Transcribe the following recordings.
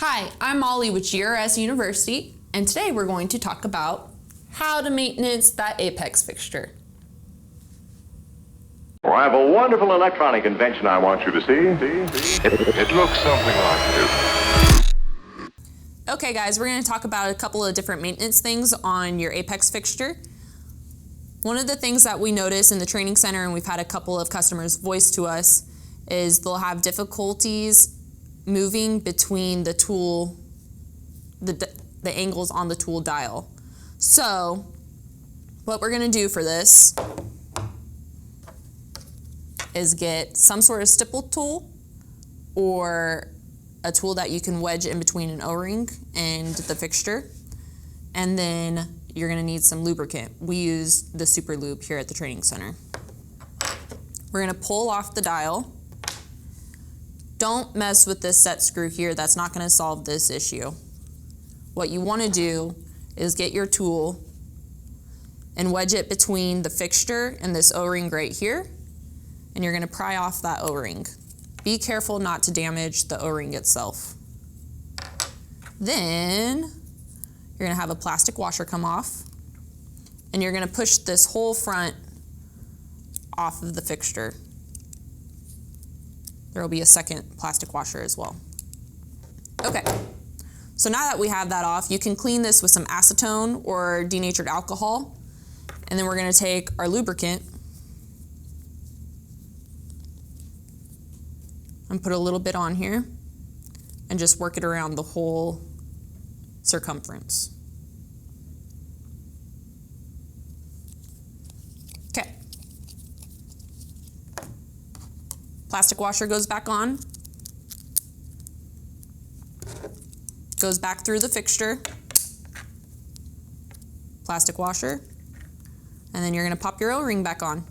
Hi, I'm Molly with GRS University, and today we're going to talk about how to maintenance that apex fixture. Well, I have a wonderful electronic invention I want you to see. It looks something like this. Okay guys, we're going to talk about a couple of different maintenance things on your apex fixture. One of the things that we notice in the training center, and we've had a couple of customers voice to us, is they'll have difficulties moving between the tool, the angles on the tool dial. So what we're going to do for this is get some sort of stipple tool or a tool that you can wedge in between an O-ring and the fixture. And then you're going to need some lubricant. We use the Super Lube here at the training center. We're going to pull off the dial. Don't mess with this set screw here. That's not going to solve this issue. What you want to do is get your tool and wedge it between the fixture and this O-ring right here, and you're going to pry off that O-ring. Be careful not to damage the O-ring itself. Then you're going to have a plastic washer come off, and you're going to push this whole front off of the fixture. There will be a second plastic washer as well. Okay, so now that we have that off, you can clean this with some acetone or denatured alcohol, and then we're going to take our lubricant and put a little bit on here and just work it around the whole circumference. Okay. Plastic washer goes back on, goes back through the fixture, plastic washer, and then you're going to pop your O-ring back on.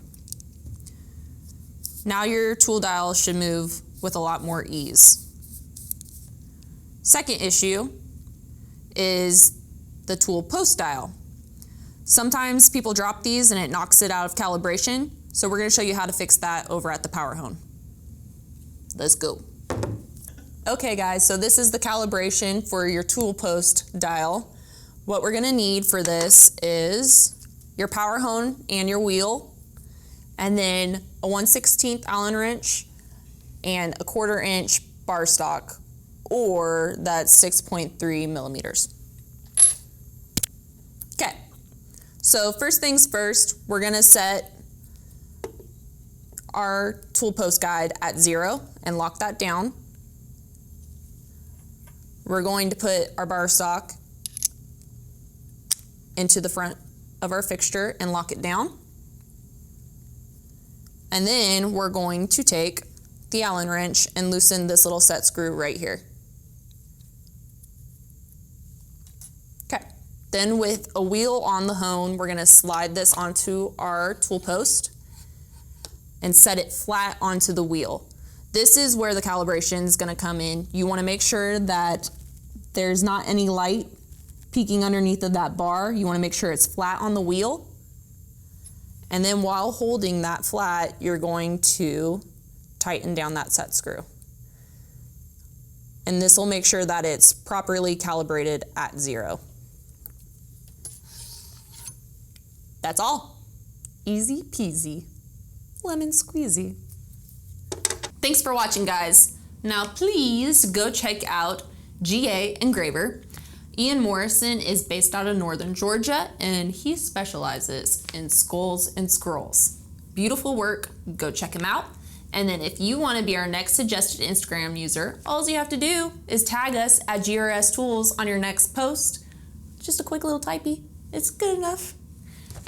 Now your tool dial should move with a lot more ease. Second issue is the tool post dial. Sometimes people drop these and it knocks it out of calibration, so we're going to show you how to fix that over at the power hone. Let's go. Okay guys, so this is the calibration for your tool post dial. What we're going to need for this is your power hone and your wheel, and then a 1/16 Allen wrench and a 1/4 inch bar stock, or that's 6.3 millimeters. Okay, so first things first, we're going to set our tool post guide at 0 and lock that down. We're going to put our bar stock into the front of our fixture and lock it down. And then we're going to take the Allen wrench and loosen this little set screw right here. Okay, then with a wheel on the hone, we're going to slide this onto our tool post and set it flat onto the wheel. This is where the calibration is going to come in. You want to make sure that there's not any light peeking underneath of that bar. You want to make sure it's flat on the wheel. And then while holding that flat, you're going to tighten down that set screw. And this will make sure that it's properly calibrated at 0. That's all. Easy peasy. Lemon squeezy. Thanks for watching, guys. Now please go check out GA Engraver. Ian Morrison is based out of Northern Georgia, and he specializes in skulls and scrolls. Beautiful work, go check him out. And then if you want to be our next suggested Instagram user, all you have to do is tag us at GRS Tools on your next post. Just a quick little typey, it's good enough.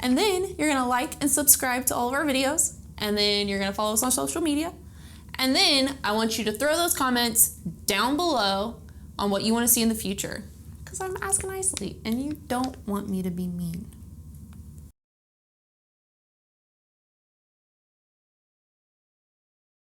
And then you're gonna like and subscribe to all of our videos, and then you're gonna follow us on social media. And then I want you to throw those comments down below on what you want to see in the future, because I'm asking nicely and you don't want me to be mean.